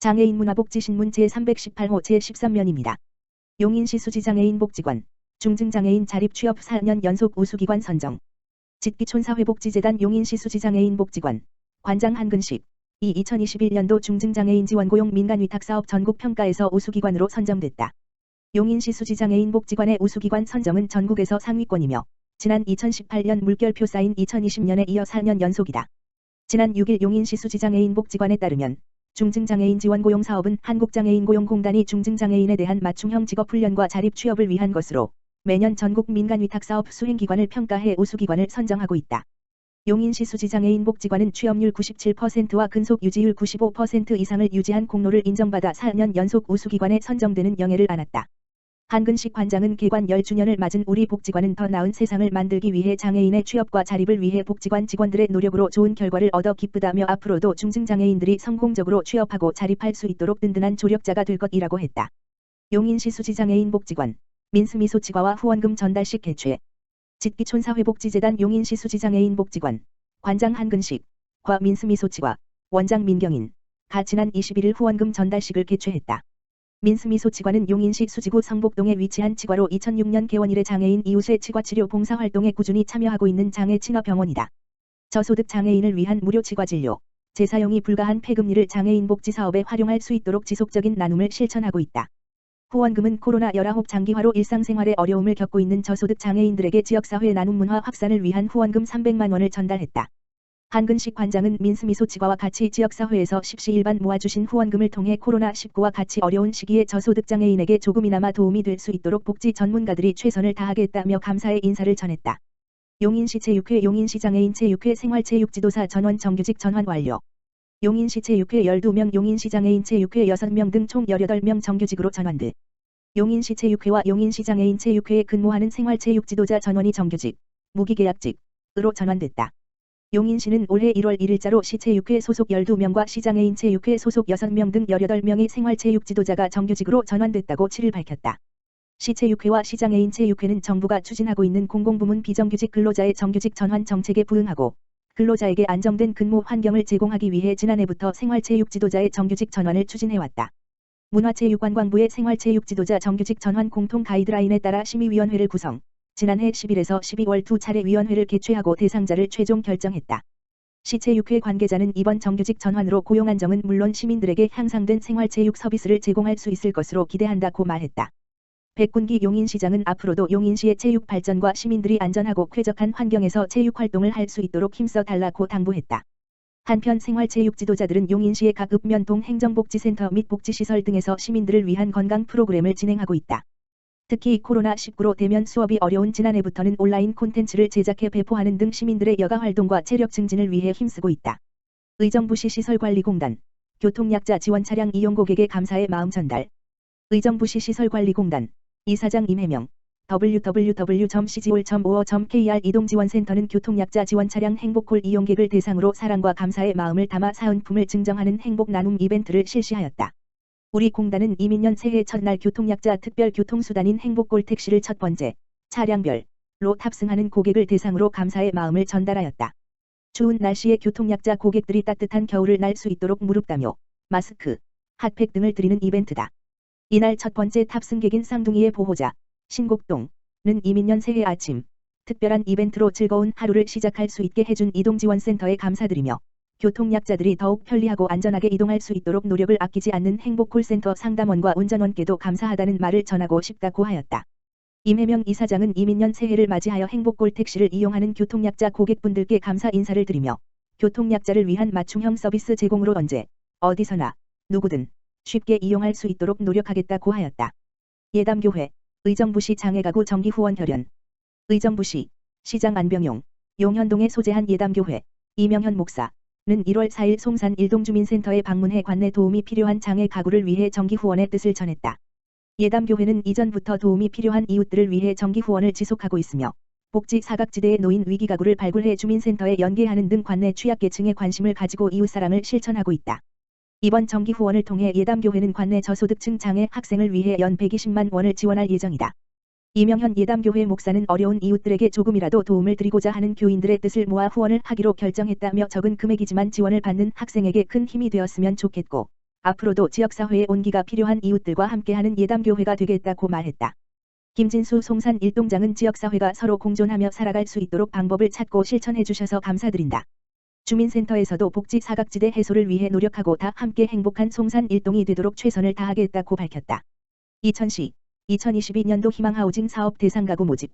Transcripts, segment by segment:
장애인 문화복지신문 제318호 제13면입니다. 용인시 수지장애인 복지관, 중증장애인 자립취업 4년 연속 우수기관 선정. 짓기촌사회복지재단 용인시 수지장애인 복지관, 관장 한근식, 2021년도 중증장애인 지원고용 민간위탁사업 전국평가에서 우수기관으로 선정됐다. 용인시 수지장애인 복지관의 우수기관 선정은 전국에서 상위권이며 지난 2018년 물결표 쌓인 2020년에 이어 4년 연속이다. 지난 6일 용인시 수지장애인 복지관에 따르면 중증장애인 지원고용 사업은 한국장애인고용공단이 중증장애인에 대한 맞춤형 직업훈련과 자립취업을 위한 것으로 매년 전국 민간위탁사업 수행기관을 평가해 우수기관을 선정하고 있다. 용인시 수지장애인 복지관은 취업률 97%와 근속 유지율 95% 이상을 유지한 공로를 인정받아 4년 연속 우수기관에 선정되는 영예를 안았다. 한근식 관장은 개관 10주년을 맞은 우리 복지관은 더 나은 세상을 만들기 위해 장애인의 취업과 자립을 위해 복지관 직원들의 노력으로 좋은 결과를 얻어 기쁘다며 앞으로도 중증장애인들이 성공적으로 취업하고 자립할 수 있도록 든든한 조력자가 될 것이라고 했다. 용인시 수지장애인 복지관, 민스미소치과와 후원금 전달식 개최. 짓기촌사회복지재단 용인시 수지장애인 복지관, 관장 한근식, 과 민스미소치과, 원장 민경인, 가 지난 21일 후원금 전달식을 개최했다. 민스미소치과는 용인시 수지구 성복동에 위치한 치과로 2006년 개원 이래 장애인 이웃의 치과치료 봉사활동에 꾸준히 참여하고 있는 장애친화병원이다. 저소득 장애인을 위한 무료 치과진료, 재사용이 불가한 폐금리를 장애인 복지사업에 활용할 수 있도록 지속적인 나눔을 실천하고 있다. 후원금은 코로나19 장기화로 일상생활에 어려움을 겪고 있는 저소득 장애인들에게 지역사회 나눔 문화 확산을 위한 후원금 300만 원을 전달했다. 한근식 관장은 민스미소치과와 같이 지역사회에서 십시일반 모아주신 후원금을 통해 코로나19와 같이 어려운 시기에 저소득 장애인에게 조금이나마 도움이 될 수 있도록 복지 전문가들이 최선을 다하겠다며 감사의 인사를 전했다. 용인시 제6회 용인시 장애인 제6회 생활체육지도사 전원 정규직 전환 완료. 용인시 제6회 12명 용인시 장애인 제6회 6명 등 총 18명 정규직으로 전환돼. 용인시 제6회와 용인시 장애인 제6회에 근무하는 생활체육지도자 전원이 정규직, 무기계약직으로 전환됐다. 용인시는 올해 1월 1일자로 시체6회 소속 12명과 시장애인 체6회 소속 6명 등 18명의 생활체육지도자가 정규직으로 전환됐다고 7일 밝혔다. 시체6회와 시장애인 체6회는 정부가 추진하고 있는 공공부문 비정규직 근로자의 정규직 전환 정책에 부응하고 근로자에게 안정된 근무 환경을 제공하기 위해 지난해부터 생활체육지도자의 정규직 전환을 추진해왔다. 문화체육관광부의 생활체육지도자 정규직 전환 공통 가이드라인에 따라 심의위원회를 구성. 지난해 10일에서 12월 두 차례 위원회를 개최하고 대상자를 최종 결정했다. 시체6회 관계자는 이번 정규직 전환으로 고용 안정은 물론 시민들에게 향상된 생활체육 서비스를 제공할 수 있을 것으로 기대한다고 말했다. 백군기 용인시장은 앞으로도 용인시의 체육 발전과 시민들이 안전하고 쾌적한 환경에서 체육 활동을 할 수 있도록 힘써 달라고 당부했다. 한편 생활체육 지도자들은 용인시의 각 읍면동 행정복지센터 및 복지시설 등에서 시민들을 위한 건강 프로그램을 진행하고 있다. 특히 코로나19로 대면 수업이 어려운 지난해부터는 온라인 콘텐츠를 제작해 배포하는 등 시민들의 여가 활동과 체력 증진을 위해 힘쓰고 있다. 의정부시 시설관리공단, 교통약자 지원 차량 이용 고객의 감사의 마음 전달. 의정부시 시설관리공단, 이사장 임혜명, www.cgol.or.kr 이동지원센터는 교통약자 지원 차량 행복콜 이용객을 대상으로 사랑과 감사의 마음을 담아 사은품을 증정하는 행복 나눔 이벤트를 실시하였다. 우리 공단은 이민년 새해 첫날 교통약자 특별 교통수단인 행복골 택시를 첫 번째 차량별로 탑승하는 고객을 대상으로 감사의 마음을 전달하였다. 추운 날씨에 교통약자 고객들이 따뜻한 겨울을 날 수 있도록 무릎담요, 마스크, 핫팩 등을 드리는 이벤트다. 이날 첫 번째 탑승객인 쌍둥이의 보호자, 신곡동은 이민년 새해 아침 특별한 이벤트로 즐거운 하루를 시작할 수 있게 해준 이동지원센터에 감사드리며 교통약자들이 더욱 편리하고 안전하게 이동할 수 있도록 노력을 아끼지 않는 행복콜센터 상담원과 운전원께도 감사하다는 말을 전하고 싶다고 하였다. 임혜명 이사장은 이민년 새해를 맞이하여 행복골 택시를 이용하는 교통약자 고객분들께 감사 인사를 드리며 교통약자를 위한 맞춤형 서비스 제공으로 언제, 어디서나, 누구든 쉽게 이용할 수 있도록 노력하겠다고 하였다. 예담교회, 의정부시 장애가구 정기후원 결연. 의정부시, 시장 안병용, 용현동에 소재한 예담교회, 이명현 목사. 는 1월 4일 송산 일동주민센터에 방문해 관내 도움이 필요한 장애 가구를 위해 정기후원의 뜻을 전했다. 예담교회는 이전부터 도움이 필요한 이웃들을 위해 정기후원을 지속하고 있으며 복지 사각지대에 놓인 위기가구를 발굴해 주민센터에 연계하는 등 관내 취약계층에 관심을 가지고 이웃사랑을 실천하고 있다. 이번 정기후원을 통해 예담교회는 관내 저소득층 장애 학생을 위해 연 120만 원을 지원할 예정이다. 이명현 예담교회 목사는 어려운 이웃들에게 조금이라도 도움을 드리고자 하는 교인들의 뜻을 모아 후원을 하기로 결정했다며 적은 금액이지만 지원을 받는 학생에게 큰 힘이 되었으면 좋겠고 앞으로도 지역사회의 온기가 필요한 이웃들과 함께하는 예담교회가 되겠다고 말했다. 김진수 송산 일동장은 지역사회가 서로 공존하며 살아갈 수 있도록 방법을 찾고 실천해 주셔서 감사드린다. 주민센터에서도 복지 사각지대 해소를 위해 노력하고 다 함께 행복한 송산 일동이 되도록 최선을 다하겠다고 밝혔다. 이천시 2022년도 희망하우징 사업 대상 가구 모집.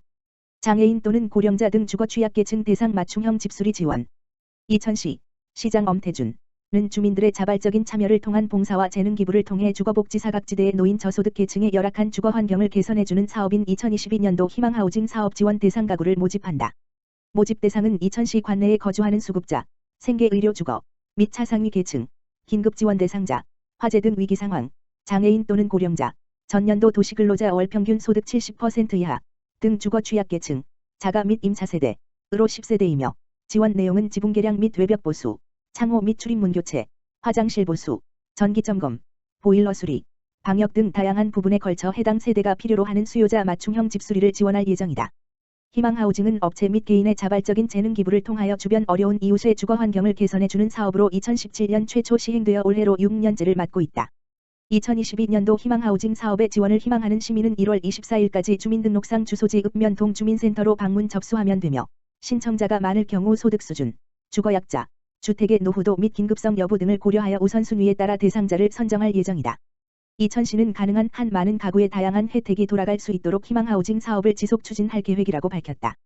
장애인 또는 고령자 등 주거 취약계층 대상 맞춤형 집수리 지원. 이천시 시장 엄태준은 주민들의 자발적인 참여를 통한 봉사와 재능 기부를 통해 주거복지 사각지대의 노인 저소득 계층의 열악한 주거 환경을 개선해주는 사업인 2022년도 희망하우징 사업 지원 대상 가구를 모집한다. 모집 대상은 이천시 관내에 거주하는 수급자, 생계의료 주거 및 차상위 계층, 긴급지원 대상자, 화재 등 위기 상황, 장애인 또는 고령자, 전년도 도시근로자 월평균 소득 70% 이하 등 주거 취약계층, 자가 및 임차 세대으로 10세대이며 지원 내용은 지붕 개량 및 외벽 보수, 창호 및 출입문 교체, 화장실 보수, 전기 점검, 보일러 수리, 방역 등 다양한 부분에 걸쳐 해당 세대가 필요로 하는 수요자 맞춤형 집수리를 지원할 예정이다. 희망하우징은 업체 및 개인의 자발적인 재능 기부를 통하여 주변 어려운 이웃의 주거 환경을 개선해주는 사업으로 2017년 최초 시행되어 올해로 6년째를 맞고 있다. 2022년도 희망하우징 사업의 지원을 희망하는 시민은 1월 24일까지 주민등록상 주소지 읍면동 주민센터로 방문 접수하면 되며 신청자가 많을 경우 소득 수준, 주거약자, 주택의 노후도 및 긴급성 여부 등을 고려하여 우선순위에 따라 대상자를 선정할 예정이다. 이천시는 가능한 한 많은 가구의 다양한 혜택이 돌아갈 수 있도록 희망하우징 사업을 지속 추진할 계획이라고 밝혔다.